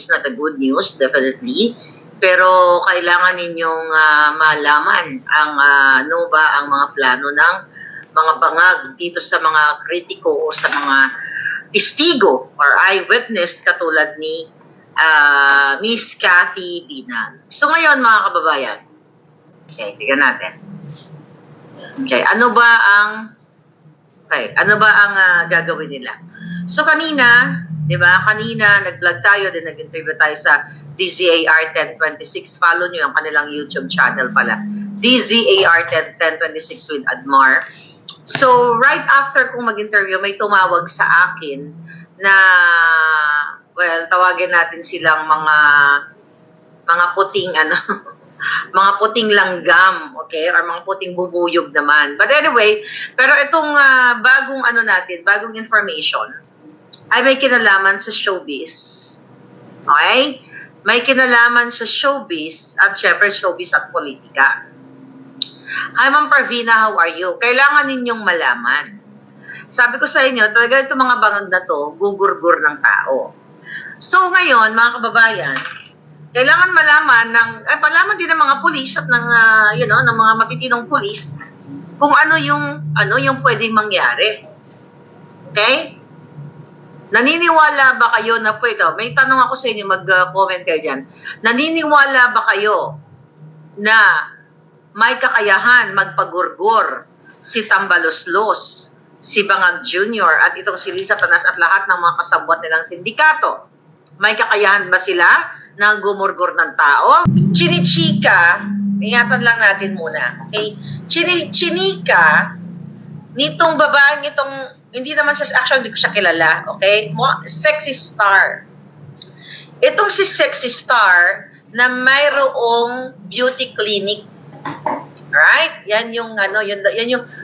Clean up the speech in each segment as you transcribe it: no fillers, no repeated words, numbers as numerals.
is not a good news, definitely. Pero kailangan ninyong malaman ang ano ba ang mga plano ng mga bangag dito sa mga kritiko o sa mga testigo or eyewitness katulad ni Miss Cathy Binan. So ngayon mga kababayan, okay, tignan natin. Okay, ano ba ang gagawin nila? So kanina, 'di ba? Kanina nag-vlog tayo, din nag-interview tayo sa DZAR 1026. Follow niyo yung kanilang YouTube channel pala. DZAR 1026 with Admar. So right after kong mag-interview, may tumawag sa akin na well, tawagin natin silang mga puting mga puting langgam, okay? Or mga puting bubuyog naman. But anyway, pero itong bagong information ay may kinalaman sa showbiz. Okay? May kinalaman sa showbiz at syempre showbiz at politika. Hi Ma'am Pravina, how are you? Kailangan ninyong malaman. Sabi ko sa inyo, talaga itong mga bangag na to, gugurgur ng tao. So ngayon, mga kababayan, kailangan malaman din ng mga pulis at ng ng mga matitinong pulis kung ano yung pwedeng mangyari. Okay? Naniniwala ba kayo na may tanong ako sa inyo, mag-comment kayo diyan. Naniniwala ba kayo na may kakayahan magpagurgur si Tambaloslos, si Bangag Jr. at itong si Lisa Tanas at lahat ng mga kasabwat nilang sindikato? May kakayahan ba sila na gumurgur ng tao? Chinichika, ingatan lang natin muna, okay? Chinika nitong babaeng itong, hindi naman actually hindi ko siya kilala, okay? Sexy star. Itong si Sexy Star na mayroong beauty clinic. Right? Yan yung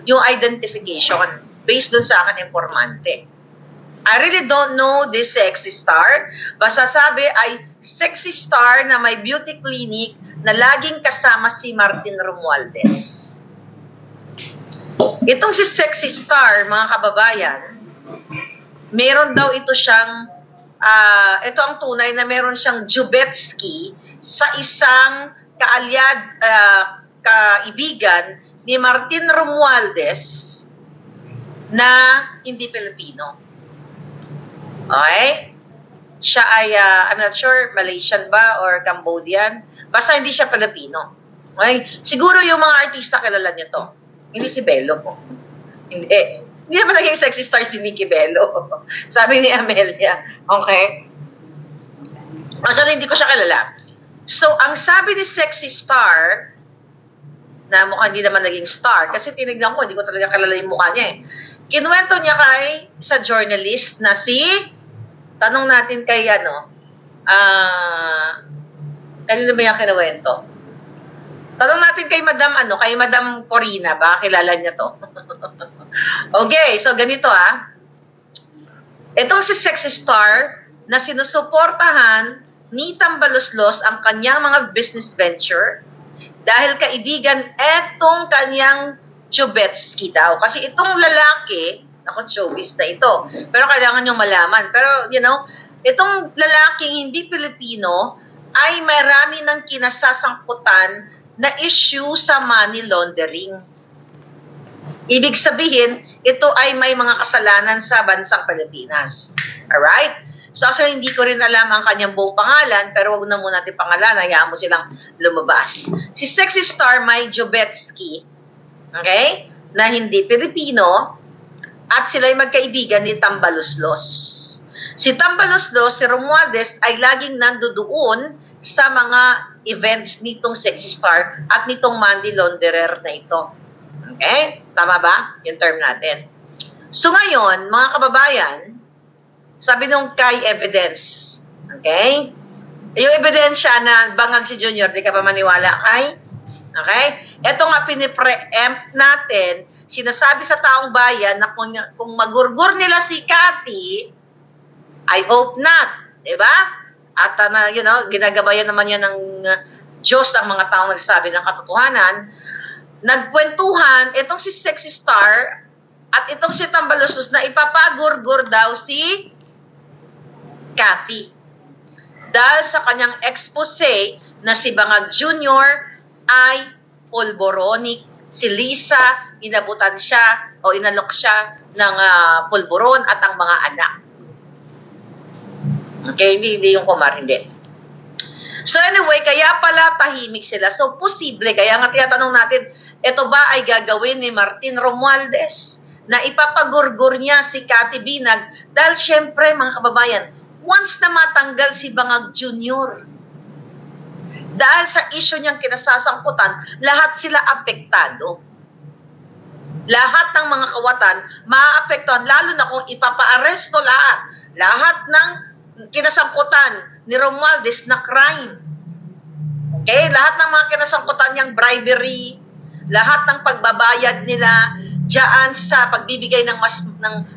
yung identification based dun sa akin informante. I really don't know this Sexy Star. Basta sabi ay Sexy Star na may beauty clinic na laging kasama si Martin Romualdez. Itong si Sexy Star, mga kababayan, meron daw ito siyang, ito ang tunay na meron siyang Jubetsky sa isang kaibigan ni Martin Romualdez na hindi Pilipino. Okay? Siya ay, I'm not sure, Malaysian ba or Cambodian. Basta hindi siya Pilipino. Okay? Siguro yung mga artista kilala niyo to. Hindi si Bello po. Hindi naman naging sexy star si Mickey Bello. Sabi ni Amelia. Okay? Actually, hindi ko siya kilala. So, ang sabi ni Sexy Star, na mukhang hindi naman naging star, kasi tinignan ko, hindi ko talaga kilala yung mukha niya eh. Kinuwento niya sa journalist na tanong natin kay kanino ba yung kinuwento? Tanong natin kay Madam Corina, ba kilala niya to? Okay, so ganito Itong si Sexy Star na sinusuportahan ni Tambaloslos ang kanyang mga business venture dahil kaibigan etong kanyang Jubetsky daw. Kasi itong lalaki, showbiz na ito. Pero kailangan nyo malaman. Pero, itong lalaking hindi Pilipino ay marami ng kinasasangkutan na issue sa money laundering. Ibig sabihin, ito ay may mga kasalanan sa bansang Pilipinas. Alright? So actually, hindi ko rin alam ang kanyang buong pangalan, pero wag na muna natin pangalan, hayaan mo silang lumabas. Si Sexy Star may Jubetsky, okay? Na hindi Pilipino, at sila ay magkaibigan ni Tambaloslos. Si Tambaloslos, si Romualdez, ay laging nandoon sa mga events nitong Sexy Star at nitong money launderer na ito. Okay? Tama ba? Yung term natin. So ngayon, mga kababayan, sabi nung kay evidence. Okay? Yung ebidensya na bangag si Junior, di ka pa maniwala kay? Okay? Ito nga pinipreempt natin, sinasabi sa taong bayan na kung magurgur nila si Cathy, I hope not. Diba? At ginagabayan naman yan ng Diyos ang mga taong nagsasabi ng katotohanan. Nagkwentuhan itong si Sexy Star at itong si Tambaloslos na ipapagurgur daw si Cathy. dahil sa kanyang expose na si Bangag Jr. ay pulboronic. Si Lisa, inabutan siya o inalok siya ng pulboron at ang mga anak. Okay, hindi yung kumar, hindi. So anyway, kaya pala tahimik sila. So posible, kaya nga tinatanong natin, ito ba ay gagawin ni Martin Romualdez na ipapagurgur niya si Cathy Binag? Dahil syempre mga kababayan, once na matanggal si Bangag Jr., dahil sa issue niyang kinasasangkutan, lahat sila apektado. Lahat ng mga kawatan maaapektuhan, lalo na kung ipapa-aresto lahat ng kinasangkutan ni Romualdez na crime. Okay? Lahat ng mga kinasangkutan niyang bribery, lahat ng pagbabayad nila diyan sa pagbibigay ng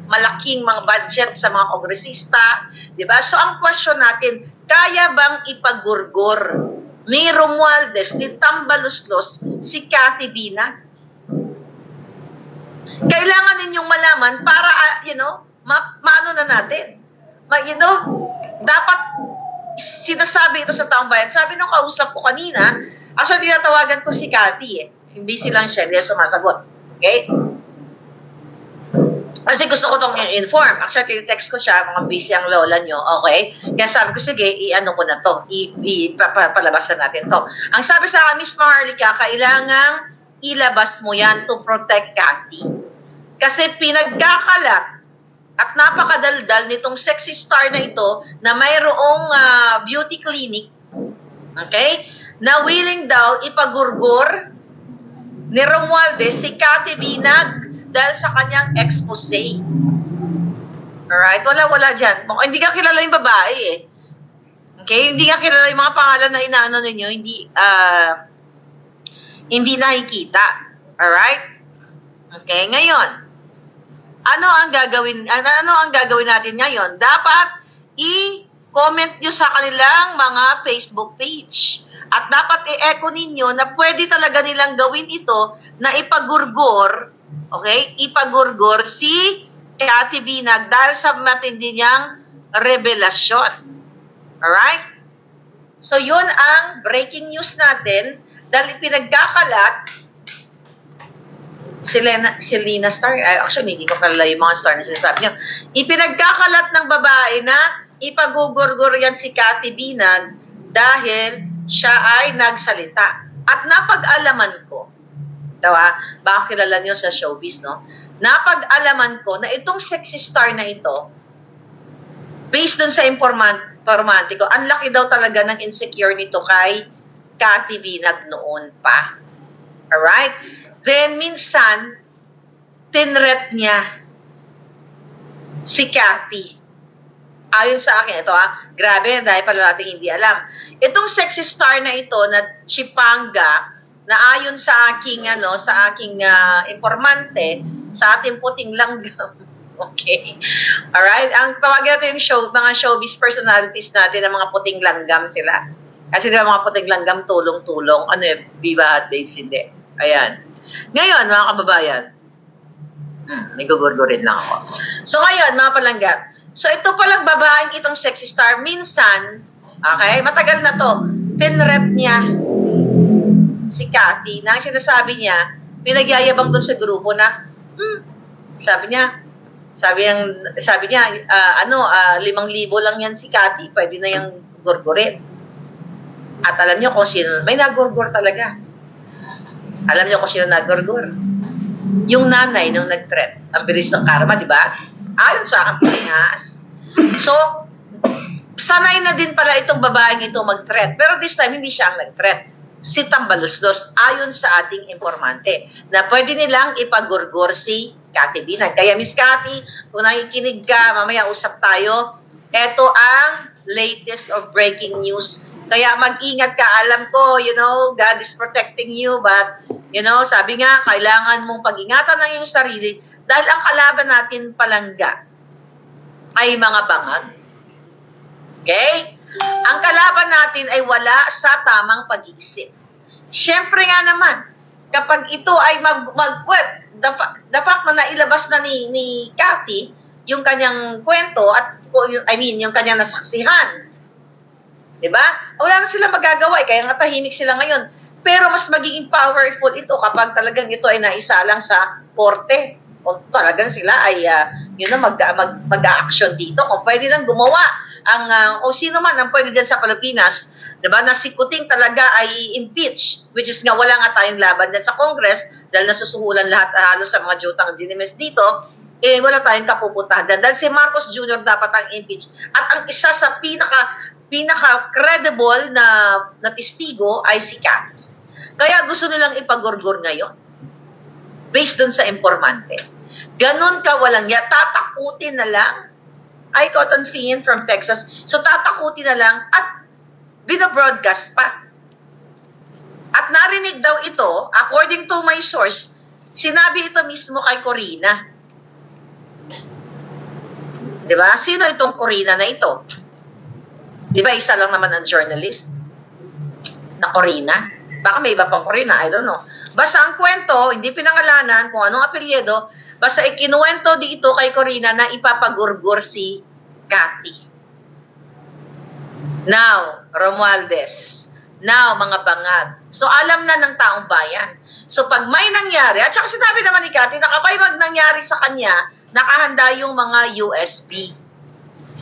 malaking mga budget sa mga kongresista, 'di ba? So ang question natin, kaya bang ipagurgor ni Romualdez, ni Tambaluslos, si Cathy Binag? Kailangan ninyong malaman para, maano na natin. Dapat sinasabi ito sa taong bayan. Sabi nung kausap ko kanina, actually tinatawagan ko si Cathy Busy lang siya, hindi sumasagot. Okay? Kasi gusto ko itong i-inform. Actually, text ko siya, mga busy ang lola nyo. Okay? Kaya sabi ko, sige, i-ano ko na to. Palabasan natin to. Ang sabi sa akin, Miss Maharlika, kailangang ilabas mo yan to protect Cathy. Kasi pinagkakalat at napakadaldal nitong sexy star na ito na mayroong beauty clinic, okay, na willing daw ipagurgur ni Romualdez si Cathy Binag dahil sa kanyang expose. Alright? Wala dyan. Hindi ka kilala yung babae eh. Okay? Hindi ka kilala yung mga pangalan na inaano ninyo, hindi nakikita. Alright? Okay? Ngayon, ano ang gagawin natin ngayon? Dapat i-comment nyo sa kanilang mga Facebook page. At dapat i-echo ninyo na pwede talaga nilang gawin ito na ipagurgor, okay? Ipagurgor si Cathy Binag dahil sa matindi niyang revelasyon. Alright? So yun ang breaking news natin dahil pinagkakalat si Lina Star, actually hindi ko kalala yung mga star na sinasabi niya. Ipinagkakalat ng babae na ipagugurgur yan si Cathy Binag dahil siya ay nagsalita. At napag-alaman ko, baka kilala nyo sa showbiz, no? Napag-alaman ko na itong sexy star na ito, based dun sa informante ko, ang laki daw talaga ng insecure nito kay Cathy Binag noon pa. Alright? Then, minsan, tinret niya si Cathy. Ayon sa akin, ito grabe, dahil pala natin hindi alam. Itong sexy star na ito, na Chipanga, na ayon sa aking, informante, sa ating puting langgam. Okay? Alright? Ang tawagin natin yung mga showbiz personalities natin, na mga puting langgam sila. Kasi diba mga puting langgam, tulong-tulong. Viva at babes, hindi. Ayan. Ngayon, mga kababayan, may gugurgurin lang ako. So ngayon, mga palangga, so ito palang babaeng itong sexy star, minsan, okay, matagal na to, tinrep niya si Cathy, na sinasabi niya, pinagyayabang doon sa grupo na, sabi niya, 5,000 lang yan si Cathy, pwede na yung gurgurin. At alam niyo kung sino, may nagurgur talaga. Alam niyo kung sino nagurgur? Yung nanay nung nag-threat. Ang bilis ng karma, di ba? Ayon sa akin, Pinas. So, sanay na din pala itong babaeng ito mag-threat. Pero this time, hindi siya ang nag-threat. Si Tambaluslos, ayon sa ating informante, na pwede nilang ipagurgur si Cathy Binag. Kaya Miss Cathy, kung nakikinig ka, mamaya usap tayo. Ito ang latest of breaking news. Kaya mag-ingat ka. Alam ko, God is protecting you, but, sabi nga, kailangan mong pag-ingatan ng iyong sarili dahil ang kalaban natin palangga ay mga bangag. Okay? Ang kalaban natin ay wala sa tamang pag-iisip. Siyempre nga naman, kapag ito ay the fact na nailabas na ni Cathy yung kanyang kwento at yung kanyang nasaksihan, Diba? Wala na sila magagawa, kaya nga tahimik sila ngayon. Pero mas magiging powerful ito kapag talagang ito ay naisalang sa korte. Kung talagang sila ay mag-a-action dito. Kung pwede lang gumawa kung sino man ang pwede dyan sa Pilipinas, diba, na si Kuting talaga ay impeach, which is nga wala nga tayong laban dyan sa Congress dahil nasusuhulan lahat halos sa mga jutang ginimes dito, wala tayong kapupuntahan dyan. Dahil si Marcos Jr. dapat ang impeach. At ang isa sa pinaka-credible na testigo ay si Cathy. Kaya gusto nilang ipagorgor ngayon. Based dun sa informante. Ganon ka walang tatakutin na lang. Ay, Cotton Fiend from Texas. So, tatakutin na lang at binobroadcast pa. At narinig daw ito, according to my source, sinabi ito mismo kay Corina. Diba? Sino itong Corina na ito? Diba, isa lang naman ang journalist na Corina? Baka may iba pang Corina, I don't know. Basta ang kwento, hindi pinangalanan kung anong apelyido, basta ikinuwento dito kay Corina na ipapagurgur si Cathy. Now, Romualdez. Now, mga bangag. So, alam na ng taong bayan. So, pag may nangyari, at saka sinabi naman ni Cathy, nakabay nangyari sa kanya, nakahanda yung mga USB.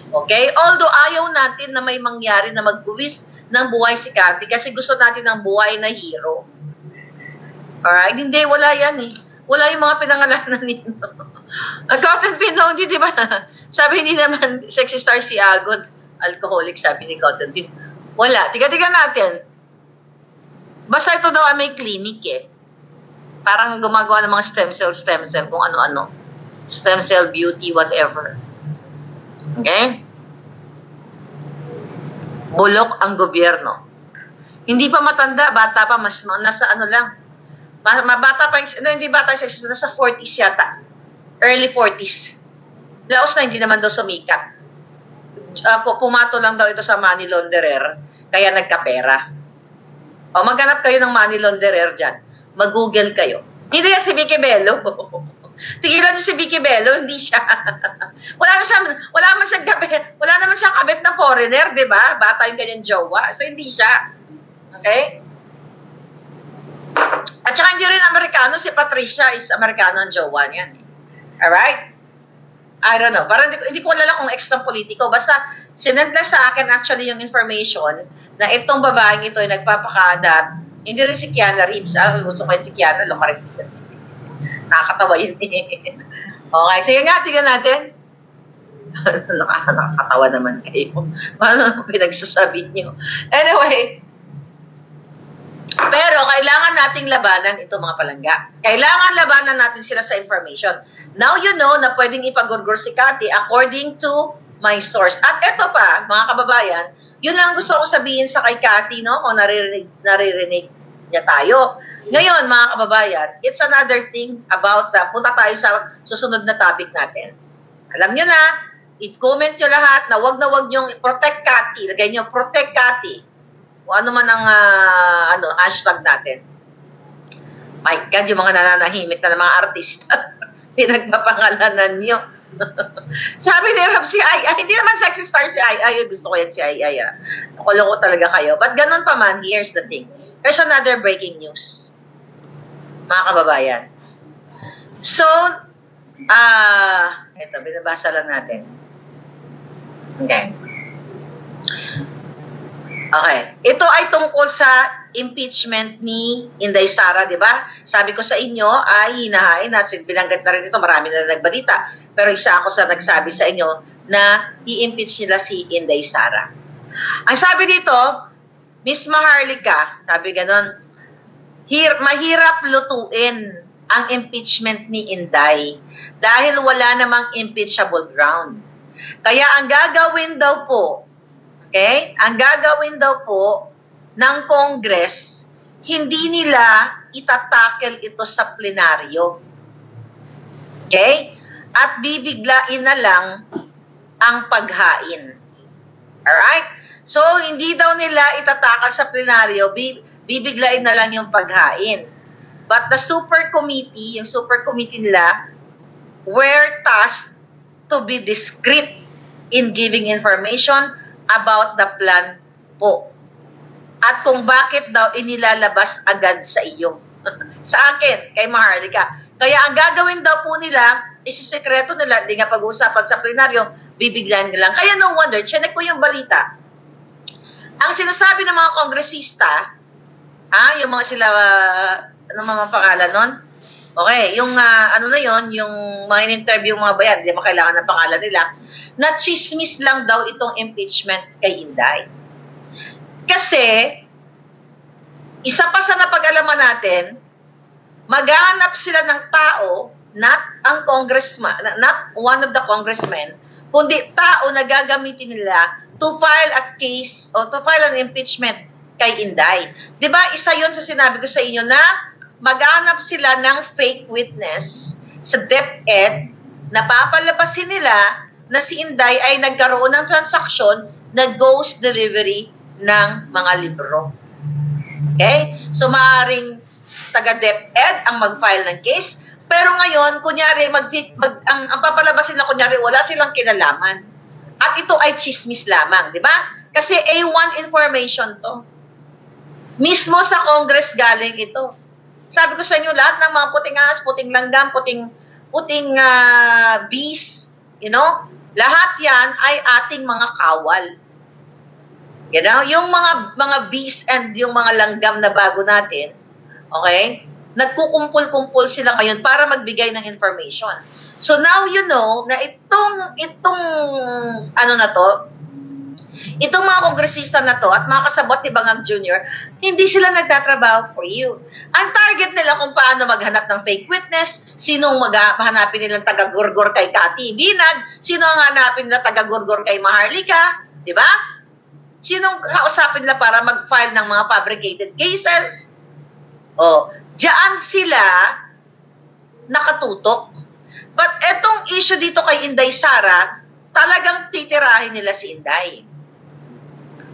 Okay? Although ayaw natin na may mangyari na magbuwis ng buhay si Cathy kasi gusto natin ng buhay na hero. Alright? Hindi, wala yan eh. Wala yung mga pinangalanan nito. Cotton Pino, hindi, di ba? Sabi hindi naman, sexy star si Agod. Alcoholic, sabi ni Cotton Pino. Wala. Tiga-tiga natin. Basta ito daw ay may clinic eh. Parang gumagawa ng mga stem cell, kung ano-ano. Stem cell beauty, whatever. Okay? Bulok ang gobyerno. Hindi pa matanda, bata pa, mas nasa ano lang. Mabata pa, hindi bata yung sexy, nasa 40s yata. Early 40s. Laos na hindi naman daw sumikat. Pumato lang daw ito sa money launderer, kaya nagkapera. O, maghanap kayo ng money launderer dyan. Mag-google kayo. Hindi yan si Vicky Bello. Tigilan niyo si Vicky Bello, hindi siya. wala naman siyang kabit na foreigner, di ba? Bata yung kanyang jowa. So, hindi siya. Okay? At saka hindi rin Amerikano, si Patricia is Amerikano ang jowa niyan. Alright? I don't know. Parang hindi ko alala kung ex ng politiko. Basta, sinend na sa akin actually yung information na itong babaeng ito ay nagpapakadat. Hindi rin si Kiana Reeves. Gusto ko yun si Kiana. Lumarit. Nakakatawa yun eh. Okay. Sige nga, tingnan natin. Nakakatawa naman kayo. Paano pinagsasabi nyo? Anyway. Pero kailangan nating labanan ito mga palangga. Kailangan labanan natin sila sa information. Now you know na pwedeng ipagurgur si Cathy according to my source. At ito pa, mga kababayan, yun lang gusto ko sabihin sa kay Cathy, no? Kung naririnig niya tayo. Ngayon, mga kababayan, it's another thing about punta tayo sa susunod na topic natin. Alam nyo na, i-comment nyo lahat na wag nyo protect Cathy. Lagay nyo, protect Cathy. Kung ano man ang hashtag natin. My God, yung mga nananahimik na ng mga artista. Pinagpapangalanan nyo. Sabi ni Rob, si Ai, hindi naman sexy star si Ai. Gusto ko yan si Ai. Nakuloko talaga kayo. But ganun pa man, here's the thing. There's another breaking news. Mga kababayan. So, ito, binabasa lang natin. Okay. Okay. Ito ay tungkol sa impeachment ni Inday Sara, di ba? Sabi ko sa inyo ay hinahain at binanggit na rin ito, marami na nagbalita. Pero isa ako sa nagsabi sa inyo na i-impeach nila si Inday Sara. Ang sabi dito, Miss Maharlika, sabi ganon, mahirap lutuin ang impeachment ni Inday dahil wala namang impeachable ground. Kaya ang gagawin daw po, okay? Ang gagawin daw po ng Congress, hindi nila itatakel ito sa plenaryo. Okay? At bibiglain na lang ang paghain. Alright? So, hindi daw nila itatakal sa plenaryo, bibiglain na lang yung paghain. But the super committee, yung super committee nila, were tasked to be discreet in giving information about the plan po. At kung bakit daw inilalabas agad sa iyo. Sa akin, kay Maharlika. Kaya ang gagawin daw po nila, isisekreto nila, hindi nga pag-uusapan sa plenaryo, bibigyan nila. Kaya no wonder, chinek ko yung balita. Ang sinasabi ng mga kongresista, yung mga sila, ano mga pangalan nun? Okay, yung ano na yon, yung mga in-interview mga bayan, hindi makailangan ng pangalan nila, na chismis lang daw itong impeachment kay Inday. Kasi, isa pa sa napag-alaman natin, maghahanap sila ng tao, not ang congressman, not one of the congressmen, kundi tao na gagamitin nila to file a case o to file an impeachment kay Inday. 'Di ba? Isa 'yon sa sinabi ko sa inyo na maghahanap sila ng fake witness sa DepEd na papalabasin nila na si Inday ay nagkaroon ng transaksyon na ghost delivery ng mga libro. Okay? So, maaaring taga-DepEd ang mag-file ng case, pero ngayon, kunyari, ang papalabasin na kunyari, wala silang kinalaman. At ito ay chismis lamang, di ba? Kasi A1 information to. Mismo sa Congress galing ito. Sabi ko sa inyo, lahat ng mga puting ahas, puting langgam, puting bees, lahat yan ay ating mga kawal. Yung mga bees and yung mga langgam na bago natin, okay? Nagkukumpul-kumpul sila ngayon para magbigay ng information. So now you know na itong itong mga kongresista na to at mga kasabot ni Bangag Jr., hindi sila nagtatrabaho for you. Ang target nila kung paano maghanap ng fake witness, sinong hanapin nilang taga-gurgor kay Cathy Binag, sinong hanapin nila taga-gurgor kay Maharlika, di ba? Sinong kausapin nila para mag-file ng mga fabricated cases? Diyan sila nakatutok. But etong issue dito kay Inday Sara, talagang titirahin nila si Inday.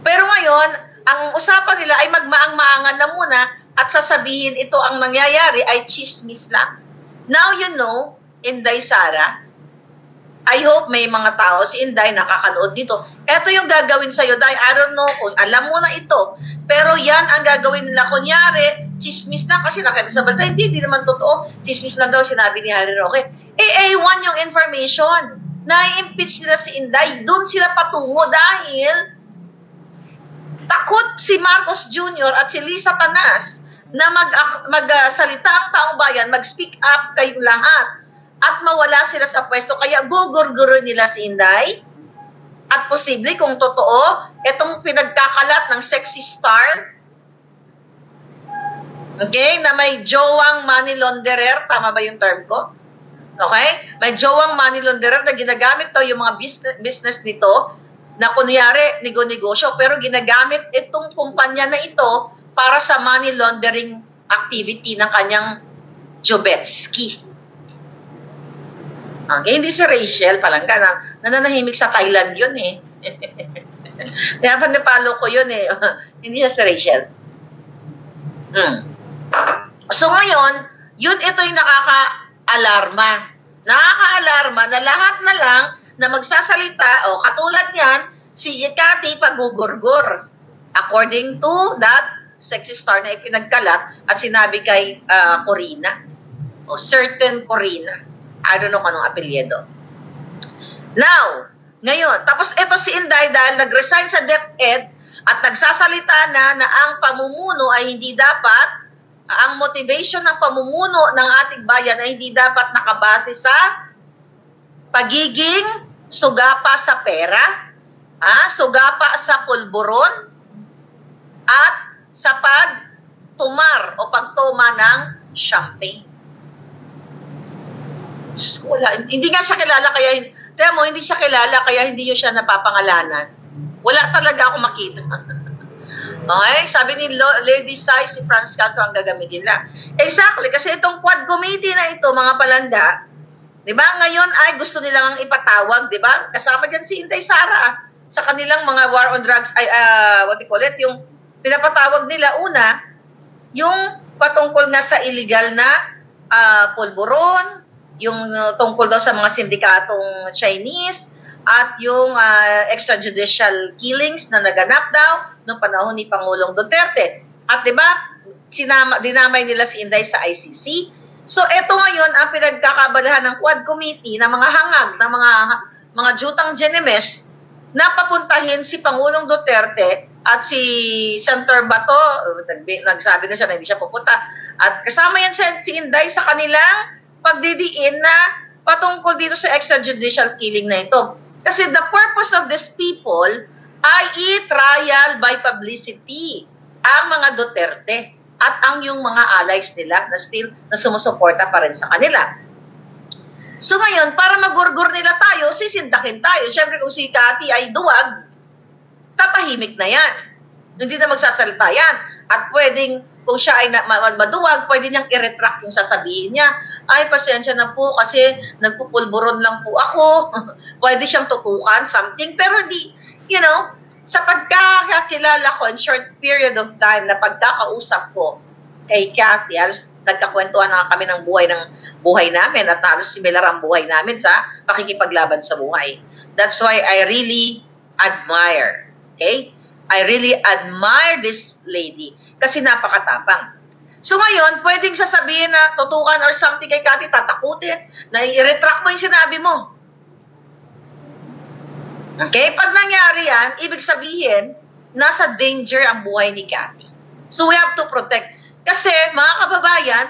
Pero ngayon, ang usapan nila ay magmaang-maangan na muna at sasabihin ito ang nangyayari ay chismis lang. Now you know, Inday Sara, I hope may mga tao, si Inday nakakanood dito. Ito yung gagawin sa'yo, dahil I don't know kung alam mo na ito. Pero yan ang gagawin nila. Kunyari, chismis lang kasi nakita sa balita. Hindi naman totoo. Chismis lang daw sinabi ni Harry Roque. A1 yung information. Na-impeach nila si Inday. Doon sila patungo dahil takot si Marcos Jr. at si Lisa Tanas na magsalita ang taong bayan, mag-speak up kayong lahat at mawala sila sa pwesto. Kaya gugurguro nila si Inday at posible kung totoo, itong pinagkakalat ng sexy star, okay, na may jowang money launderer, tama ba yung term ko? Okay? May jowang money launderer na ginagamit to yung mga business nito na kunyari negosyo, pero ginagamit itong kumpanya na ito para sa money laundering activity ng kanyang Jobetsky. Okay, hindi si Rachel Palangga, nananahimik sa Thailand yun eh. Kaya panipalo ko yun eh. Hindi siya si Rachel. So ngayon, ito yung nakaka-alarma. Nakaka-alarma na lahat na lang na magsasalita, katulad yan, si Cathy pagugurgur. According to that sexy star na ipinagkalat at sinabi kay Corina. Certain Corina. I don't know kung anong apelyido. Now, ngayon, tapos ito si Inday dahil nag-resign sa DepEd at nagsasalita na ang pamumuno ay hindi dapat, ang motivation ng pamumuno ng ating bayan ay hindi dapat nakabase sa pagiging sugapa sa pera, sugapa sa pulburon, at sa pagtumar o pagtuma ng champagne. Hindi nga siya kilala kaya hindi siya kilala kaya hindi yun siya napapangalanan. Wala talaga ako makita. Okay? Sabi ni Lady Sai, si Franz Castro ang gagamitin lang. Exactly, kasi itong quad committee na ito, mga palangga, di ba, ngayon ay gusto nilang ipatawag, di ba? Kasama dyan si Inday Sara sa kanilang mga war on drugs, yung pinapatawag nila una, yung patungkol nga sa illegal na pulburon, yung tungkol daw sa mga sindikatong Chinese, at yung extrajudicial killings na naganap daw, noong panahon ni Pangulong Duterte. At 'di ba, dinamay nila si Inday sa ICC. So eto ngayon ang pinagkakabalahan ng Quad Committee ng mga hangag, ng mga jutang Genemes na papuntahin si Pangulong Duterte at si Senator Bato. Nagsabi na siya na hindi siya pupunta. At kasama yan si Inday sa kanilang pagdidiin na patungkol dito sa extrajudicial killing na ito. Kasi the purpose of these people ay i-trial by publicity ang mga Duterte at ang yung mga allies nila na still na sumusuporta pa rin sa kanila. So ngayon, para magurgur nila tayo, sisindakin tayo. Siyempre kung si Cathy ay duwag, tatahimik na yan. Hindi na magsasalita yan. At pwedeng, kung siya ay maduwag, pwede niyang i-retract yung sasabihin niya. Ay, pasensya na po kasi nagpupulburon lang po ako. Pwede siyang tutukan, something. Pero hindi, sa pagkakakilala ko in short period of time na pagkakausap ko kay Cathy, nagkakwentuhan na kami ng buhay namin at halos similar ang buhay namin sa pakikipaglaban sa buhay. That's why I really admire, okay? I really admire this lady kasi napakatapang. So ngayon, pwedeng sasabihin na tutukan or something kay Cathy, tatakutin, na i-retract mo yung sinabi mo. Okay? Pag nangyari yan, ibig sabihin, nasa danger ang buhay ni Cathy. So we have to protect. Kasi, mga kababayan,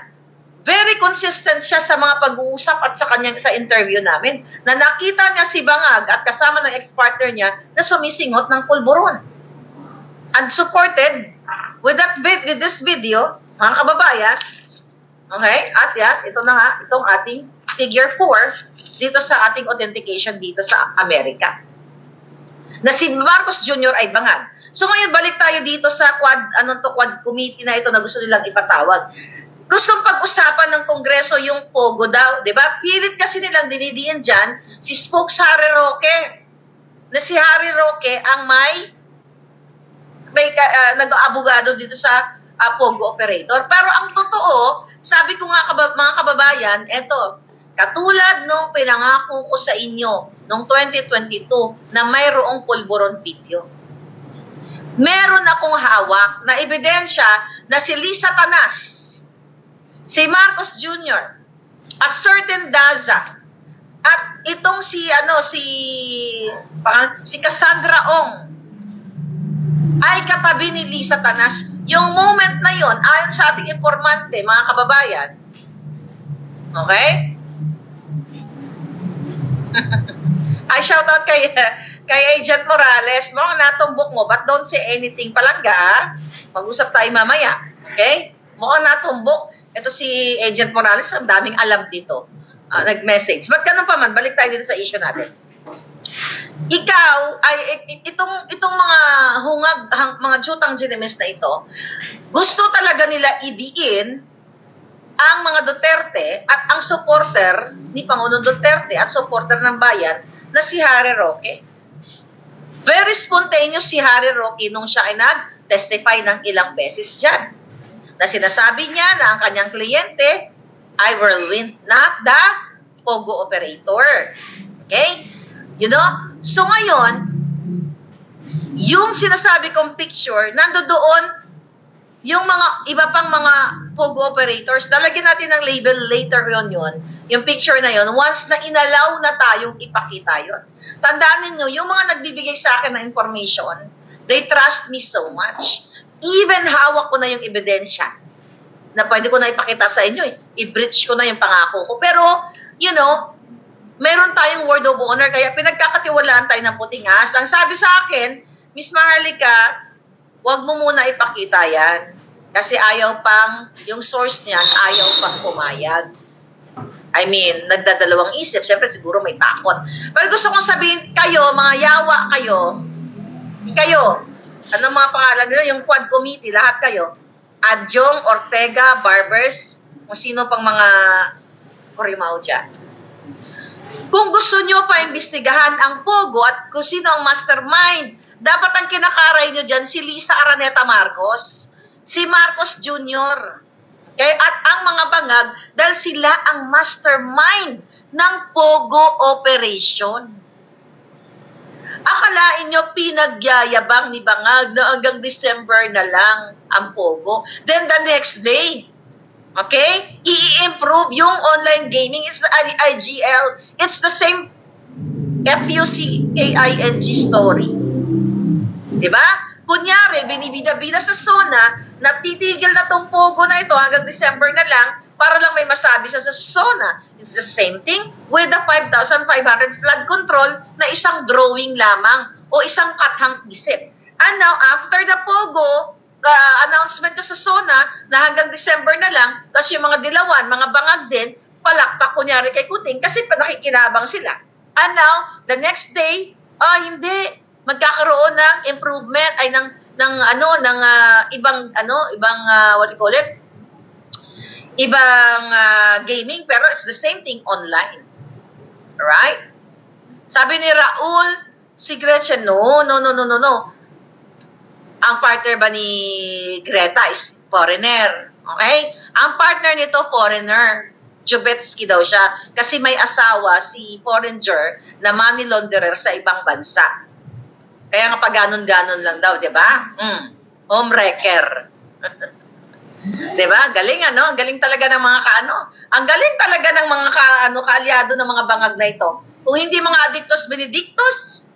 very consistent siya sa mga pag-uusap at sa interview namin, na nakita niya si Bangag at kasama ng ex-partner niya na sumisingot ng pulburon. And supported with this video, mga kababayan, okay? At yan, ito na nga, itong ating figure 4 dito sa ating authentication dito sa Amerika. Na si Marcos Jr. ay bangag. So ngayon balik tayo dito sa Quad Committee na ito na gusto nilang ipatawag. Gustong pag-usapan ng Kongreso yung Pogo daw, 'di ba? Pilit kasi nilang dinidiin diyan si Spokes Harry Roque. Na si Harry Roque ang may nag-aabogado dito sa Pogo operator. Pero ang totoo, sabi ko nga mga kababayan, eto, katulad nung pinangako ko sa inyo noong 2022 na mayroong pulburon video. Meron akong hawak na ebidensya na si Lisa Tanas, si Marcos Jr., a certain Daza, at itong si Cassandra Ong ay katabi ni Lisa Tanas. Yung moment na yon, ayon sa ating informante, mga kababayan, okay? Ay, shoutout kay Agent Morales. Mga natumbok mo, but don't say anything palangga. Mag-usap tayo mamaya. Okay? Mukhang natumbok. Ito si Agent Morales, ang daming alam dito. Nag-message. Ba't ganun pa man? Balik tayo dito sa issue natin. Ikaw, itong mga mga jutang Genemes na ito, gusto talaga nila idiin ang mga Duterte at ang supporter ni Pangulong Duterte at supporter ng bayan na si Harry Roque. Very spontaneous si Harry Roque nung siya ay nag-testify ng ilang beses dyan. Na sinasabi niya na ang kanyang kliyente ay whirlwind, not the Pogo operator. Okay? So ngayon, yung sinasabi kong picture, nandoon yung mga iba pang mga Pogo operators, lalagyan natin ng label later on yun. Yung picture na yun, once na inalaw na tayong ipakita yun. Tandaan ninyo, yung mga nagbibigay sa akin ng information, they trust me so much. Even hawak ko na yung ebidensya na pwede ko na ipakita sa inyo. I-breach ko na yung pangako ko. Pero, meron tayong word of honor, kaya pinagkakatiwalaan tayo ng puting ahas. Ang sabi sa akin, Miss Maharlika, wag mo muna ipakita yan. Kasi yung source niyan, ayaw pang pumayag. I mean, nagdadalawang isip. Siyempre, siguro may takot. Pero gusto kong sabihin, kayo, mga yawa kayo, anong mga pangalan nyo? Yung Quad Committee, lahat kayo. Adjong, Ortega, Barbers, kung sino pang mga kurimaw dyan. Kung gusto nyo pa imbestigahan ang Pogo at kung sino ang mastermind, dapat ang kinakaray nyo dyan si Lisa Araneta Marcos, si Marcos Jr., at ang mga bangag dahil sila ang mastermind ng Pogo operation. Akalain nyo pinagyayabang ni Bangag na hanggang December na lang ang Pogo. Then the next day, okay, i-improve yung online gaming. It's the IGL. It's the same FUCAING story. Diba? Kunyari, binibida-bida sa SONA, natitigil na tong Pogo na ito hanggang December na lang para lang may masabi siya sa SONA. It's the same thing with the 5,500 flood control na isang drawing lamang o isang kathang isip. And now, after the Pogo, announcement sa SONA na hanggang December na lang, tapos yung mga dilawan, mga bangag din, palakpak kunyari kay Kuting kasi nakikinabang sila. And now, the next day, hindi, magkakaroon ng improvement ay ng ibang what you call it? Ibang gaming, pero it's the same thing online. Right? Sabi ni Raul, si Gretchen, no. Ang partner ba ni Greta is foreigner. Okay? Ang partner nito, foreigner. Jubetsky daw siya. Kasi may asawa, si foreigner, na money launderer sa ibang bansa. Kaya nga pa ganon-ganon lang daw, di ba? Homewrecker. Diba? Galing galing talaga ng mga ang galing talaga ng mga kaalyado ng mga bangag na ito. Kung hindi mga adictos benedictos.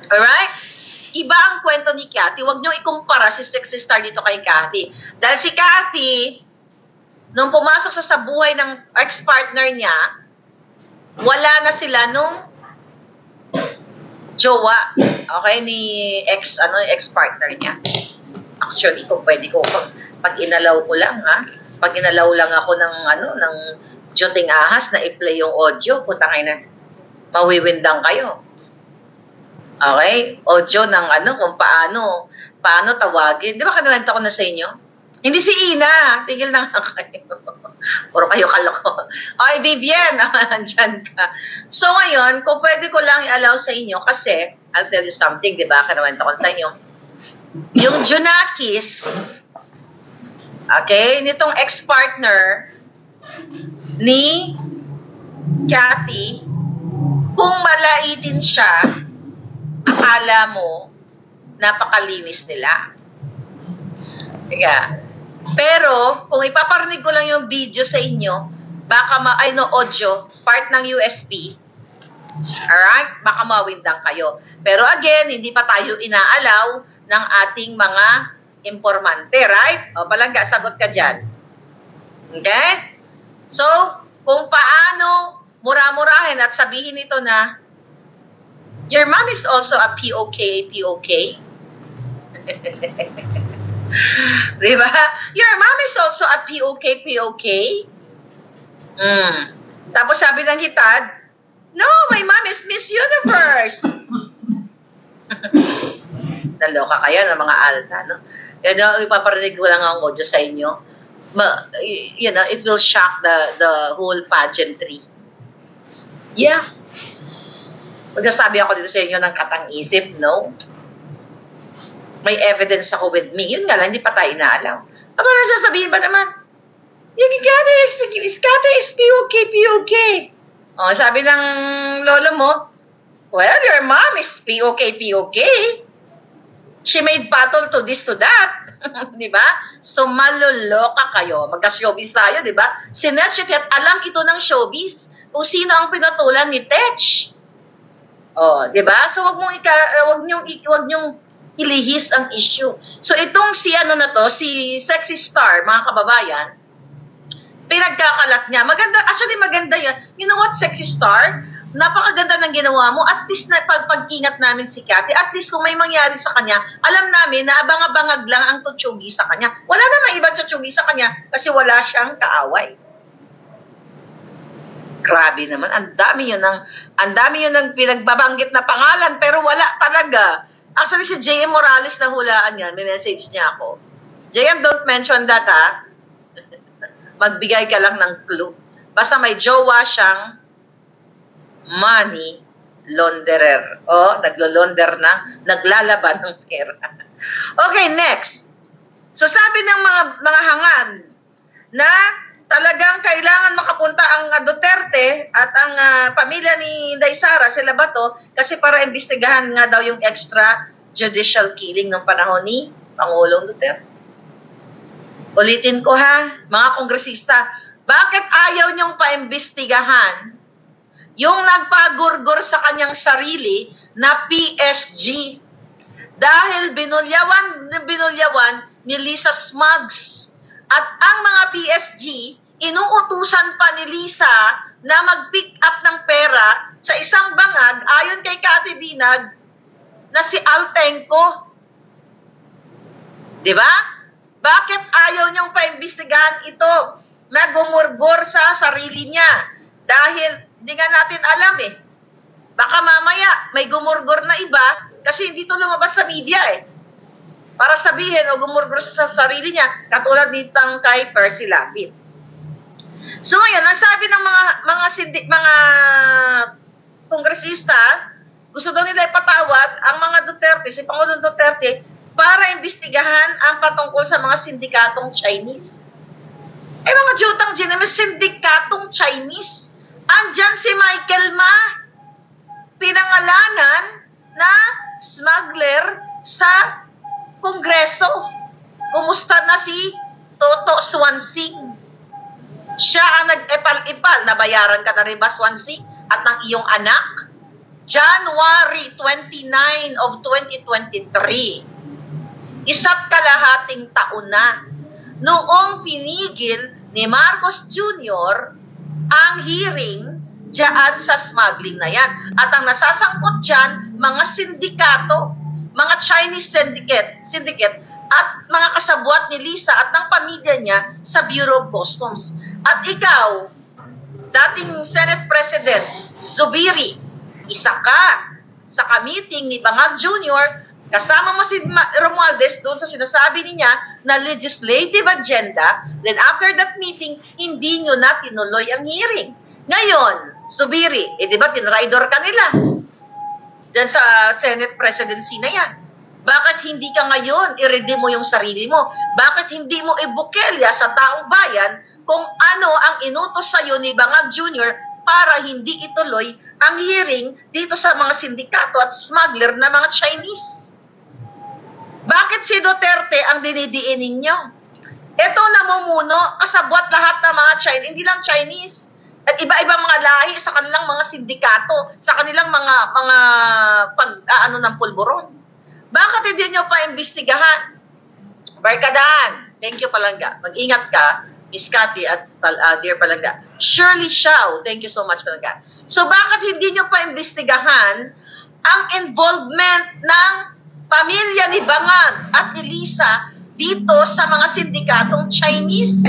Alright? Iba ang kwento ni Cathy. Huwag niyo ikumpara si sexy star dito kay Cathy. Dahil si Cathy, nung pumasok sa buhay ng ex-partner niya, wala na sila nung jowa. Okay? Ni ex-partner niya. Actually, kung pwede ko, pag inalaw ko lang, pag inalaw lang ako ng Joting Ahas na i-play yung audio, puta kayo na, mawiwindang kayo. Okay? Audio ng kung paano tawagin. Di ba kanalanta ko na sa inyo? Hindi si Ina. Tigil na nga kayo. Puro kayo kaloko. Okay, Vivian, andyan ka. So ngayon, kung pwede ko lang i-allow sa inyo, kasi, I'll tell you something, di ba? Kanalanta ko sa inyo. Yung Junakis, okay, nitong ex-partner ni Cathy, kung malaitin siya, akala mo, napakalinis nila. Diga. Pero, kung ipaparinig ko lang yung video sa inyo, baka audio, part ng USB, alright, baka mawindang kayo. Pero again, hindi pa tayo inaalaw ng ating mga informante, right? O, Palangga, sagot ka dyan. Okay? So, kung paano mura-murahin at sabihin ito na, your mom is also a POK. Diba? Your mom is also a POK. Tapos sabi ng hitad, no, my mom is Miss Universe. Naloka kayo ng mga alta, no? Ipaparinig ko lang ang audio sa inyo. It will shock the whole pageantry. Yeah. Magsasabi ako dito sa inyo ng katang-isip, no? May evidence ako with me. Yun nga lang, hindi pa tayo inaalam. Aba, nasasabihin ba naman? Yung Kate is POK. O, sabi ng lolo mo, well, your mom is POK. She made battle to this, to that. Diba? So, maluloka kayo. Magka-showbiz tayo, diba? Si Netch, alam ito ng showbiz kung sino ang pinatulan ni Tetch. Oh, diba? So, wag niyong ilihis ang issue. So, itong si sexy star, mga kababayan, pinagkakalat niya. Maganda yan. You know what, sexy star? Napakaganda ng ginawa mo. At least na pag-ingat namin si Cathy. At least kung may mangyari sa kanya, alam namin na abang-abangag lang ang tutsugi sa kanya. Wala namang ibang tutsugi sa kanya kasi wala siyang kaaway. Grabe naman. Ang dami yun ng pinagbabanggit na pangalan pero wala talaga. Actually, si JM Morales na hulaan yan. May message niya ako. JM, don't mention that, ha? Magbigay ka lang ng clue. Basta may jowa siyang money launderer. O, naglo-launder na, naglalaban ng pera. Okay, next. So, sabi ng mga hangad na talagang kailangan makapunta ang Duterte at ang pamilya ni Inday Sara, sila ba to, kasi para imbestigahan nga daw yung extrajudicial killing ng panahon ni Pangulong Duterte. Ulitin ko ha, mga kongresista, bakit ayaw niyong paimbestigahan yung nagpagurgur sa kanyang sarili na PSG? Dahil binulyawan ni Lisa Smugs. At ang mga PSG, inuutusan pa ni Lisa na mag-pick up ng pera sa isang bangag ayon kay Cathy Binag na si Altenco. Diba? Bakit ayaw niyong paimbestigahan ito na gumurgor sa sarili niya? Dahil hindi nga natin alam eh. Baka mamaya may gumurgor na iba kasi hindi ito lumabas sa media eh. Para sabihin o gumurgor sa sarili niya, katulad nitang kay Percy Lapid. So ngayon, ang sabi ng mga kongresista, gusto daw nila ipatawag ang mga Duterte, si Pangulong Duterte, para imbestigahan ang patungkol sa mga sindikatong Chinese. Eh mga jutang may sindikatong Chinese. Andyan si Michael Ma, pinangalanan na smuggler sa Kongreso. Kumusta na si Toto Swansing? Siya ang nag-epal-ipal. Nabayaran ka na rin ba, Swansing? At ng iyong anak? January 29 of 2023. Isa't kalahating taon na. Noong pinigil ni Marcos Jr. ang hearing dyan sa smuggling na yan. At ang nasasangkot dyan, mga sindikato, mga Chinese syndicate at mga kasabwat ni Lisa at ng pamilya niya sa Bureau of Customs. At ikaw, dating Senate President Zubiri, isa ka sa ka-meeting ni Bangag Jr., kasama mo si Romualdez doon sa sinasabi niya na legislative agenda, then after that meeting, hindi nyo na tinuloy ang hearing. Ngayon, Zubiri, di ba tinraidor ka nila? Diyan sa Senate presidency na yan. Bakit hindi ka ngayon i-redeem mo yung sarili mo? Bakit hindi mo ibukelya sa taong bayan kung ano ang inutos sa'yo ni Bangag Jr. para hindi ituloy ang hearing dito sa mga sindikato at smuggler na mga Chinese? Bakit si Duterte ang dinidiin ninyo? Ito namumuno, kasabwat lahat ng mga Chinese, hindi lang Chinese. At iba-ibang mga lahi sa kanilang mga sindikato, sa kanilang mga pag-aano ng pulburon. Bakit hindi nyo pa imbestigahan? Barkadahan. Thank you, Palangga. Mag-ingat ka, Miss Cathy at dear Palangga. Shirley Xiao. Thank you so much, Palangga. So, bakit hindi nyo pa imbestigahan ang involvement ng pamilya ni Bangag at ni Lisa dito sa mga sindikatong Chinese?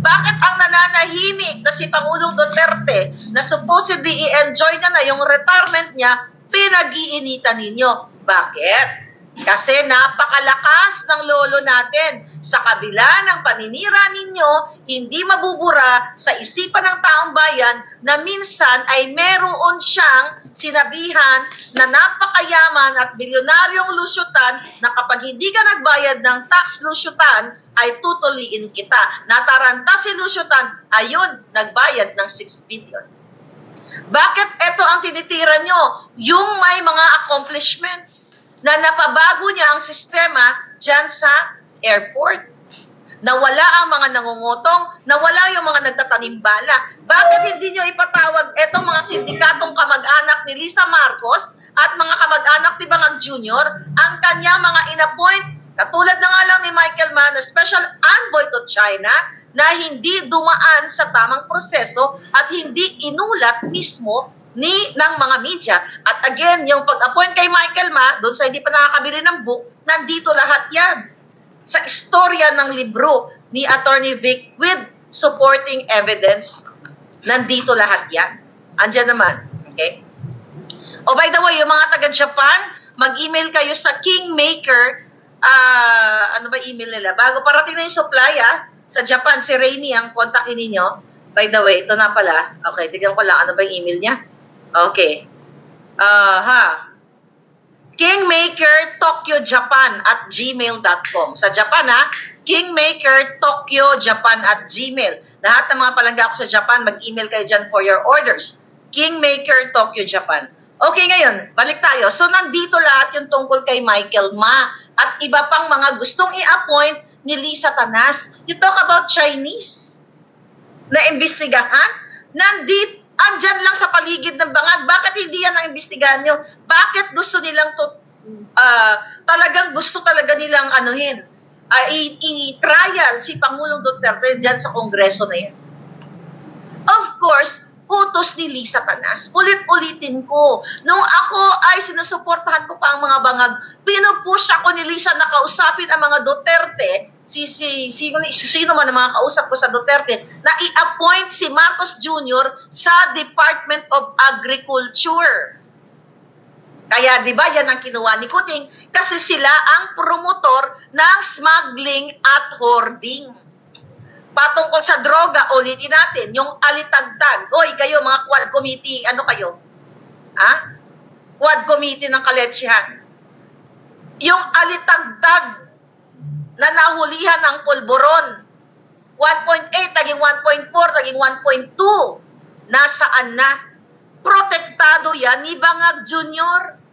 Bakit ang nananahimik na si Pangulong Duterte na supposedly i-enjoy na yung retirement niya, pinag-iinitan ninyo? Bakit? Kasi napakalakas ng lolo natin. Sa kabila ng paninira ninyo, hindi mabubura sa isipan ng taong bayan na minsan ay meron siyang sinabihan na napakayaman at bilyonaryong lusyutan na kapag hindi ka nagbayad ng tax lusyutan, ay tutuliin kita. Nataranta si lusyutan, ayun, nagbayad ng 6 billion. Bakit ito ang tinitira nyo? Yung may mga accomplishments na napabago niya ang sistema dyan sa airport. Nawala ang mga nangungutong, nawala yung mga nagtatanim bala. Bakit hindi nyo ipatawag etong mga sindikatong kamag-anak ni Lisa Marcos at mga kamag-anak ni Bangag Jr. ang kanyang mga inappoint, katulad na nga lang ni Michael Mann, na special envoy to China, na hindi dumaan sa tamang proseso at hindi inulat mismo ng mga media. At again, yung pag-appoint kay Michael Ma, doon sa hindi pa nakakabili ng book, nandito lahat yan. Sa istorya ng libro ni Attorney Vic with supporting evidence, nandito lahat yan. Andyan naman. Okay? Oh, by the way, yung mga taga-Japan, mag-email kayo sa Kingmaker. Ano ba email nila? Bago parating na yung supply, sa Japan, si Rainy ang kontakin ninyo. By the way, ito na pala. Okay, tignan ko lang. Ano ba yung email niya? Okay. Kingmaker Tokyo Japan @gmail.com. Sa Japan, Kingmaker Tokyo Japan at Gmail. Lahat ng mga palangga ko sa Japan, mag-email kayo dyan for your orders. Kingmaker Tokyo Japan. Okay, ngayon, balik tayo. So, nandito lahat yung tungkol kay Michael Ma at iba pang mga gustong i-appoint ni Lisa Tanas. You talk about Chinese na imbestigahan? Andyan lang sa paligid ng bangag. Bakit hindi yan ang imbestigahan nyo? Bakit gusto nilang gusto talaga nilang anuhin? I-trial si Pangulong Duterte dyan sa Kongreso na yan. Of course, utos ni Lisa Tanas. Ulit-ulitin ko. Nung ako ay sinusuportahan ko pa ang mga bangag, pinupush ako ni Lisa na kausapin ang mga Duterte, sino man ang mga kausap ko sa Duterte, na i-appoint si Marcos Jr. sa Department of Agriculture. Kaya 'di ba yan ang kinuha ni Kuting kasi sila ang promotor ng smuggling at hoarding. Patungkol sa droga, ulitin natin, yung alitagtag. Oy, kayo mga quad committee, ano kayo? Ha? Quad committee ng Kaletsihan. Yung alitagtag na nahulihan ng pulburon, 1.8, naging 1.4, naging 1.2. Nasaan na? Protektado yan ni Bangag Jr.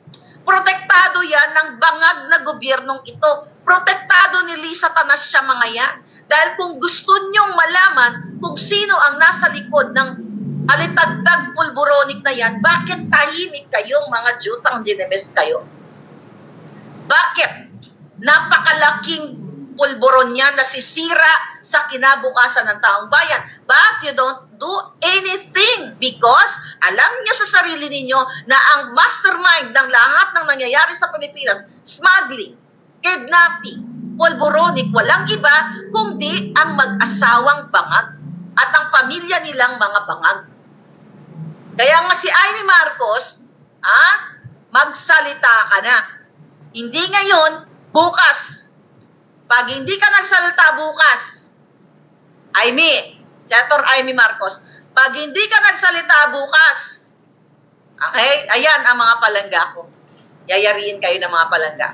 Protektado yan ng bangag na gobyernong ito. Protektado ni Lisa Tanas siya mga yan. Dahil kung gusto nyong malaman kung sino ang nasa likod ng alitagtag pulburonic na yan, bakit tahimik kayong mga jutang ginemes kayo? Bakit? Napakalaking pulburon niya nasisira sa kinabukasan ng taong bayan. But you don't do anything because alam niyo sa sarili ninyo na ang mastermind ng lahat ng nangyayari sa Pilipinas, smuggling, kidnapping, pulburonic, walang iba kundi ang mag-asawang bangag at ang pamilya nilang mga bangag. Kaya nga si Amy Marcos, magsalita ka na. Hindi ngayon, bukas. Pag hindi ka nagsalita bukas, Senator Amy Marcos, pag hindi ka nagsalita bukas, okay, ayan ang mga palangga ko. Yayariin kayo ng mga palangga.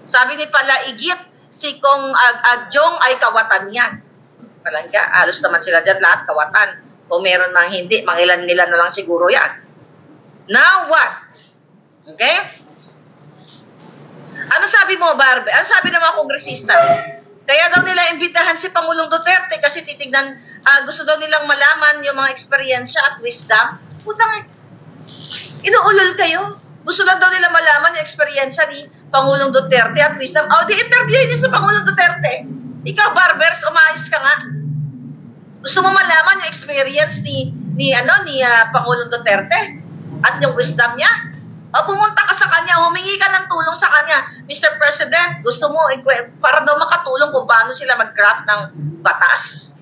Sabi ni Palaigit, si Kong Adyong ay kawatan yan. Palangga, alos naman sila dyan lahat kawatan. Kung meron mang hindi, mangilan-ngilan na lang siguro yan. Now what? Okay? Ano sabi mo, Barbe? Ano sabi ng mga kongresista? Kaya daw nila imbitahan si Pangulong Duterte kasi titignan, gusto daw nilang malaman yung mga eksperyensya at wisdom. Putang, inuulol kayo. Gusto lang daw nila malaman yung eksperyensya ni Pangulong Duterte at wisdom. Di interview niyo sa Pangulong Duterte. Ikaw, Barbers, umayos ka nga. Gusto mo malaman yung experience ni Pangulong Duterte at yung wisdom niya? Pumunta ka sa kanya, humingi ka ng tulong sa kanya. Mr. President, gusto mo, para daw makatulong kung paano sila mag-craft ng batas,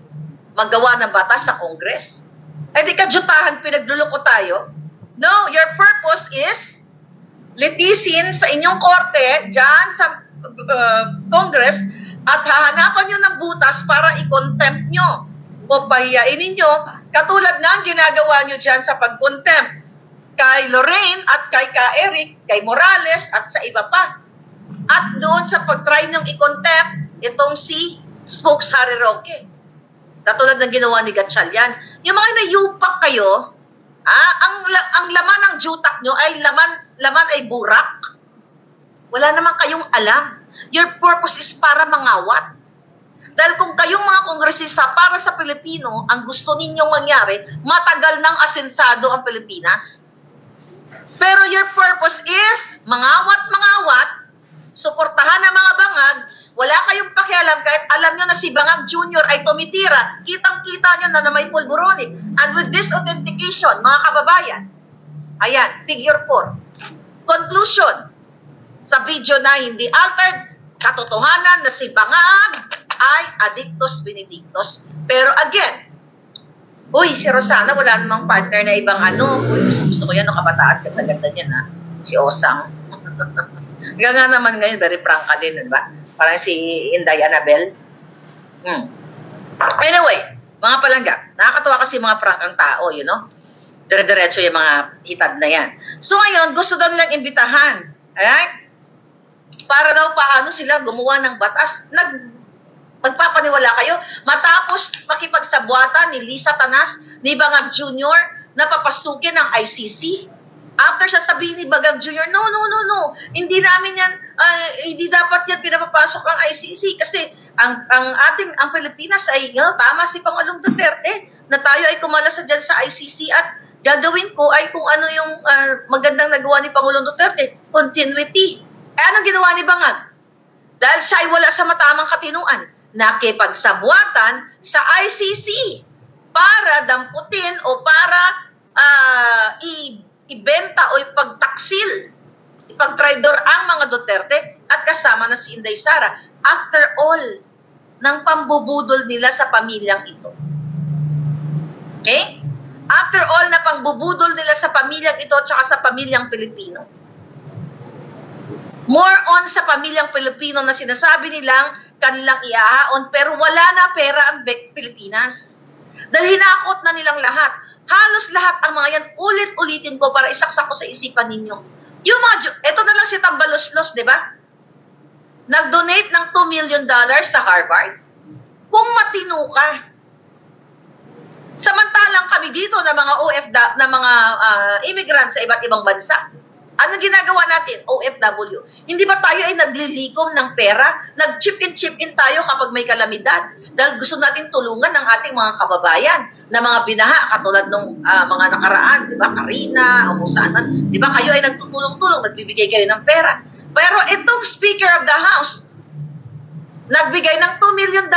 maggawa ng batas sa Congress. Di ka jutahan, pinagluloko tayo. No, your purpose is litisin sa inyong korte, dyan sa Congress, at hahanapan nyo ng butas para i-contempt nyo o pahiyain ninyo, katulad ng ginagawa nyo dyan sa pag-contempt kay Lorraine at kay Eric, kay Morales at sa iba pa. At doon sa pag-try ng i-contempt itong si Spokes Harry Roque. Katulad ng ginawa ni Gatchalian. Yung mga nayupak kayo, ang laman ng jutak nyo ay laman ay burak. Wala naman kayong alam. Your purpose is para mangawat. Dahil kung kayong mga kongresista para sa Pilipino, ang gusto ninyong mangyari, matagal nang asensado ang Pilipinas. Pero your purpose is mangawat, suportahan ang mga bangag, wala kayong pakialam kahit alam nyo na si Bangag Jr. ay tumitira, kitang-kita nyo na may pulburonic. And with this authentication, mga kababayan, ayan, figure 4. Conclusion, sa video na hindi altered, katotohanan na si Bangag ay addictus benedictus. Pero again, si Rosana, wala namang partner na ibang gusto ko yan, kabataan, ganda-ganda niyan, si Osang. Nga naman ngayon, very frank ka din, diba? Parang si Inday Annabel. Anyway, mga palangga, nakakatawa kasi mga prangkang tao, dire-diretso yung mga hitad na yan. So ngayon, gusto daw nilang imbitahan. Alright? Para daw paano sila gumawa ng batas. Magpapaniwala kayo? Matapos makipagsabwatan ni Lisa Tanas, ni Bangag Jr., na papasukin ng ICC. After sasabihin ni Bangag Jr., no, hindi namin yan, hindi dapat yan pinapapasok ang ICC kasi ang Pilipinas ay, tama si Pangulong Duterte na tayo ay kumalasa dyan sa ICC at gagawin ko ay kung ano yung magandang nagawa ni Pangulong Duterte, continuity. Ano ginawa ni Bangag? Dahil siya ay wala sa matamang katinuan, nakipagsabuatan sa ICC para damputin o para ibenta o ipagtaksil, ipagtraidor ang mga Duterte at kasama na si Inday Sara. After all, ng pambubudol nila sa pamilyang ito. Okay? After all na pangbubudol nila sa pamilyang ito at saka sa pamilyang Pilipino. More on sa pamilyang Pilipino na sinasabi nilang kanilang iahaon pero wala na pera ang Pilipinas. Dahil hinakot na nilang lahat. Halos lahat ang mga yan, ulit-ulitin ko para isaksak ko sa isipan ninyo. Yung ito na lang si Tambaloslos, di ba? Nag-donate ng $2 million sa Harvard. Kung matino ka, samantalang kami dito na mga na mga immigrants sa iba't ibang bansa, ano ginagawa natin? OFW. Hindi ba tayo ay naglilikom ng pera? Nag-chip in tayo kapag may kalamidad? Dahil gusto natin tulungan ng ating mga kababayan na mga binaha katulad ng mga nakaraan, di ba? Karina, o kung saan. Di ba kayo ay nagtutulong-tulong, nagbibigay kayo ng pera. Pero itong Speaker of the House, nagbigay ng $2 million.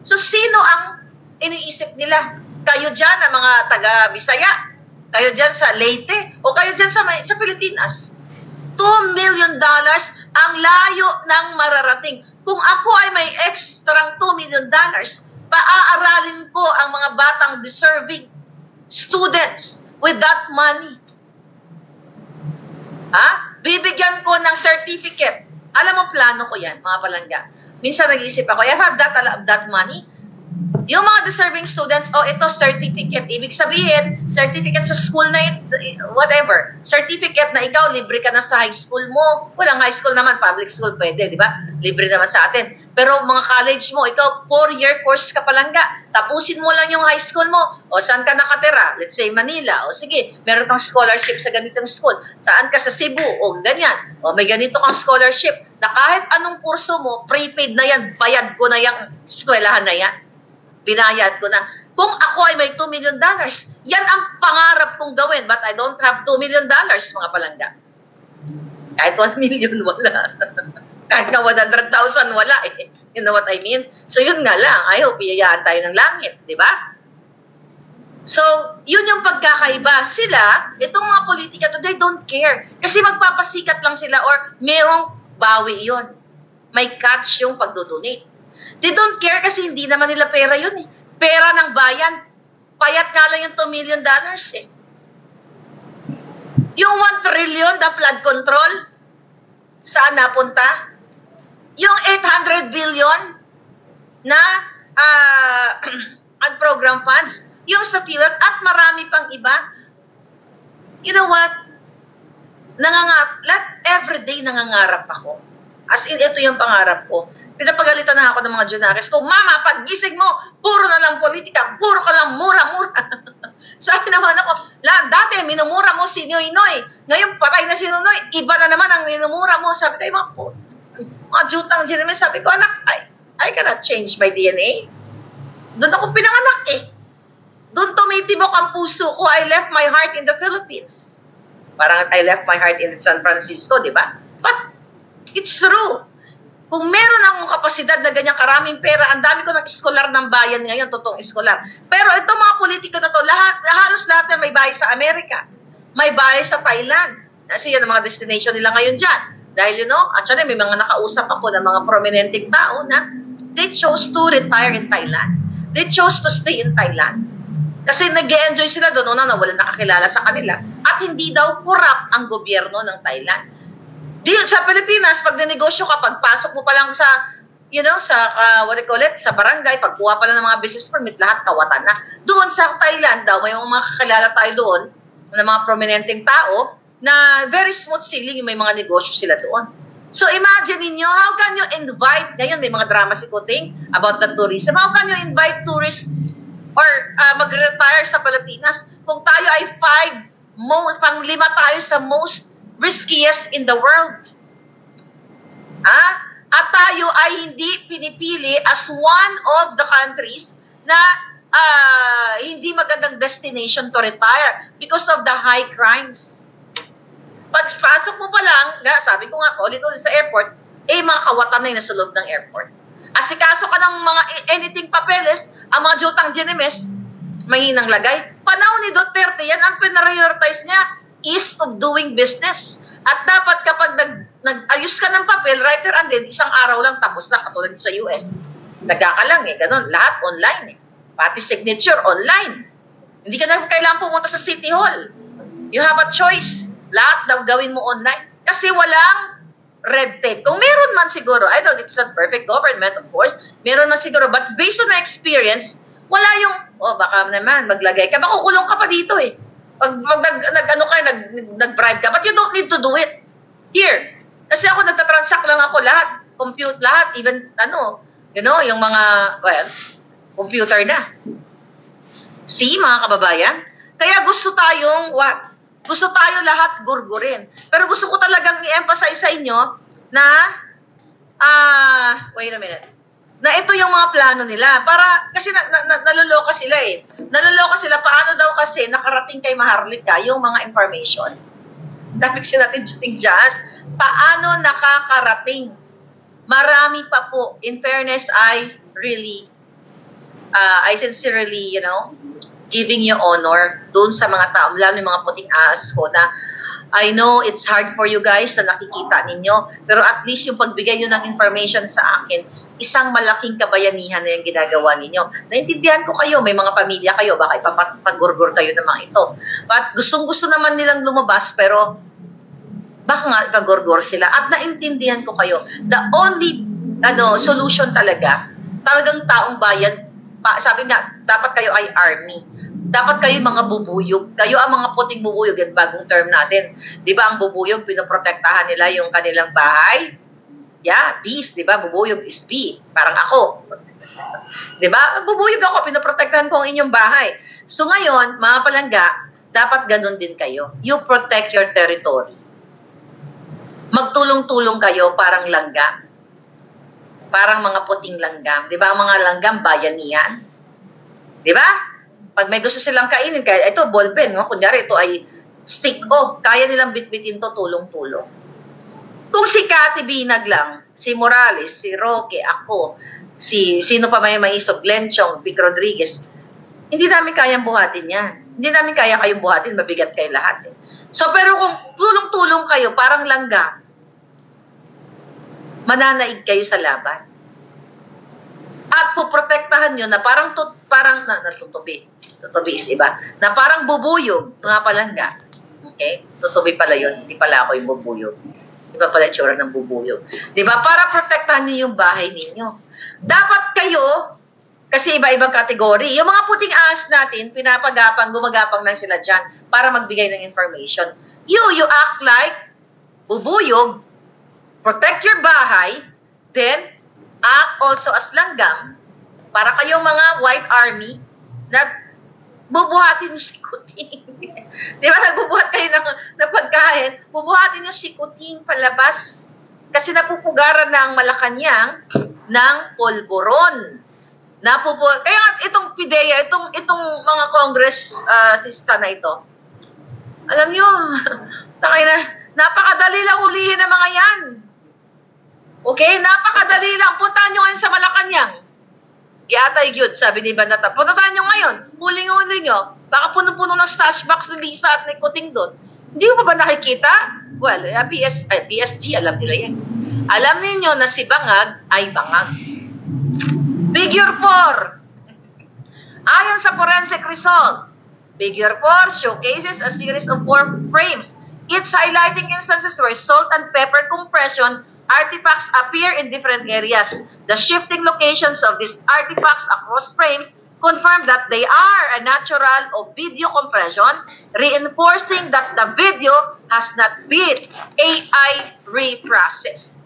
So sino ang iniisip nila? Kayo dyan, ang mga taga-Bisaya, kayo dyan sa Leyte, o kayo dyan sa Pilipinas. $2 million ang layo ng mararating. Kung ako ay may extra $2 million, paaaralin ko ang mga batang deserving students with that money. Bibigyan ko ng certificate. Alam mo, plano ko yan, mga palangga. Minsan nag-iisip ako, if I have that money, yung mga deserving students, ito certificate. Ibig sabihin, certificate sa school na whatever. Certificate na ikaw, libre ka na sa high school mo. Walang high school naman, public school pwede, di ba? Libre naman sa atin. Pero mga college mo, ikaw 4-year course ka palangga. Tapusin mo lang yung high school mo. O saan ka nakatira? Let's say Manila. O sige, meron kang scholarship sa ganitong school. Saan ka sa Cebu? O ganyan. O may ganito kang scholarship na kahit anong kurso mo, prepaid na yan, bayad ko na yung eskwelahan na yan. Binayad ko na. Kung ako ay may $2 million, yan ang pangarap kong gawin. But I don't have $2 million, mga palangga. Kahit 1 million, wala. Kahit nga 100,000, wala eh. You know what I mean? So yun nga lang. I hope iyayaan tayo ng langit. Di ba? So, yun yung pagkakaiba. Sila, itong mga politika to, they don't care. Kasi magpapasikat lang sila or merong bawi yun. May catch yung pagdodonate. They don't care kasi hindi naman nila pera yun eh. Pera ng bayan. Payat nga lang yung $2 million eh. Yung 1 trillion, the flood control, saan napunta? Yung 800 billion na program funds, yung sa PhilHealth at marami pang iba. You know what? Everyday nangangarap ako. As in, ito yung pangarap ko. Pinapagalitan na ako ng mga Junakis ko, Mama, pag gising mo, puro na lang politika, puro ka lang mura-mura. Sabi naman ako, dati minumura mo si Noy. Ngayon patay na si Noy, iba na naman ang minumura mo. Sabi tayo, mga jutang gentlemen, sabi ko, anak, I cannot change my DNA. Doon ako pinanganak eh. Doon tumitibok ang puso ko. I left my heart in the Philippines. Parang I left my heart in San Francisco, di ba? But it's true. Kung meron akong kapasidad na ganyang karaming pera, ang dami ko ng iskolar ng bayan ngayon, totoong iskolar. Pero ito mga politiko na to, halos lahat na may bahay sa Amerika. May bahay sa Thailand. Kasi yan ang mga destination nila ngayon dyan. Dahil actually may mga nakausap ako ng mga prominenteng tao na they chose to retire in Thailand. They chose to stay in Thailand. Kasi nag-e-enjoy sila doon na wala nakakilala sa kanila. At hindi daw corrupt ang gobyerno ng Thailand. Sa Pilipinas, pag ninegosyo ka, pagpasok mo pa lang sa, sa barangay, pagkuha pa lang ng mga business permit, lahat kawatan na. Doon sa Thailand daw, may mga kakilala tayo doon, ng mga prominenteng tao, na very smooth sailing, may mga negosyo sila doon. So imagine ninyo, how can you invite, ngayon may mga drama si Kuting about the tourism, how can you invite tourists or mag-retire sa Pilipinas kung tayo ay pang-lima tayo sa most riskiest in the world? At tayo ay hindi pinipili as one of the countries na hindi magandang destination to retire because of the high crimes. Pagpasok mo pa lang, sabi ko nga, ulit-ulit sa airport, mga kawatan na yung nasa loob ng airport. Asikaso ka ng mga anything papeles, ang mga jutang ginimes, mahinang lagay. Panahon ni Duterte, yan ang pinarioritize niya, ease of doing business. At dapat kapag nag-ayos ka ng papel, writer and then, isang araw lang tapos na, katulad sa US. Nagkaka lang ganun. Lahat online Pati signature online. Hindi ka na kailangan pumunta sa City Hall. You have a choice. Lahat daw gawin mo online. Kasi walang red tape. Kung meron man siguro, I don't, it's not perfect government, of course. Meron man siguro, but based on my experience, wala yung, baka naman, maglagay ka. Makukulong ka pa dito eh. Pag nag-bribe ka, but you don't need to do it. Here. Kasi ako nagtatransact lang ako lahat. Compute lahat. Even, yung mga, computer na. See, mga kababayan? Kaya gusto tayong, gusto tayo lahat gurgurin. Pero gusto ko talagang i-emphasize sa inyo na, wait a minute, na ito yung mga plano nila. Para, kasi naluloka sila eh. Naluloka sila, paano daw kasi nakarating kay Maharlika yung mga information. Dapik sila natin shooting jazz. Paano nakakarating? Marami pa po. In fairness, I sincerely, giving you honor doon sa mga tao, lalo yung mga puting ahas ko na I know it's hard for you guys na nakikita ninyo, pero at least yung pagbigay nyo ng information sa akin, isang malaking kabayanihan na yung ginagawa ninyo. Naintindihan ko kayo, may mga pamilya kayo, baka ipapagurgur kayo ng mga ito. But gustong-gusto naman nilang lumabas, pero baka nga ipagurgur sila. At naintindihan ko kayo, the only solution talagang taong bayan, sabi nga, dapat kayo ay army. Dapat kayo mga bubuyog. Kayo ang mga puting bubuyog. Yan bagong term natin. Di ba ang bubuyog, pinoprotektahan nila yung kanilang bahay? Yeah, bees, di ba? Bubuyog is bee. Parang ako. Di ba? Bubuyog ako, pinoprotektahan ko ang inyong bahay. So ngayon, mga palangga, dapat ganun din kayo. You protect your territory. Magtulong-tulong kayo parang langgam. Parang mga puting langgam. Di ba? Ang mga langgam, bayanihan. Di ba? Pag may gusto silang kainin, kaya ito, ballpen, kunyari ito ay stick, kaya nilang bitbitin to, tulong-tulong. Kung si Cathy Binag lang, si Morales, si Roque, ako, sino pa may maisog, Glenn Chong, Vic Rodriguez, hindi namin kayang buhatin yan. Hindi namin kaya kayong buhatin, mabigat kayo lahat. So, pero kung tulong-tulong kayo, parang langga, mananaig kayo sa laban. At puprotektahan nyo na parang natutubi. Tutubi is iba. Na parang bubuyog, mga palangga. Okay? Tutubi pala yun. Hindi pala ako yung bubuyog. Iba pala tsura ng bubuyog. Diba? Para protektahan nyo yung bahay ninyo. Dapat kayo, kasi iba-ibang kategory. Yung mga puting ahas natin, pinapagapang, gumagapang lang sila dyan para magbigay ng information. You act like bubuyog, protect your bahay, then act also as langgam para kayong mga white army na bubuhatin yung si Kuting. Di ba? Nagbubuhat kayo ng pagkain, bubuhatin yung si Kuting palabas. Kasi napupugaran na ang Malacanang ng polvoron. Kaya itong PIDEA, itong mga Congress sista na ito, alam nyo, napakadali lang hulihin ng mga yan. Okay? Napakadali lang. Puntahan nyo ngayon sa Malacanang. Iatay yun, sabi ni Banata. Puntahan nyo ngayon. Huling-huli nyo. Baka puno-puno ng stash box ni Lisa at ni Kuting doon. Hindi mo pa ba nakikita? Well, PSG, alam nila yan. Alam ninyo na si Bangag ay Bangag. Figure 4. Ayon sa forensic result, Figure 4 showcases a series of 4 frames, each highlighting instances where salt and pepper compression artifacts appear in different areas. The shifting locations of these artifacts across frames confirm that they are a natural of video compression, reinforcing that the video has not been AI reprocess.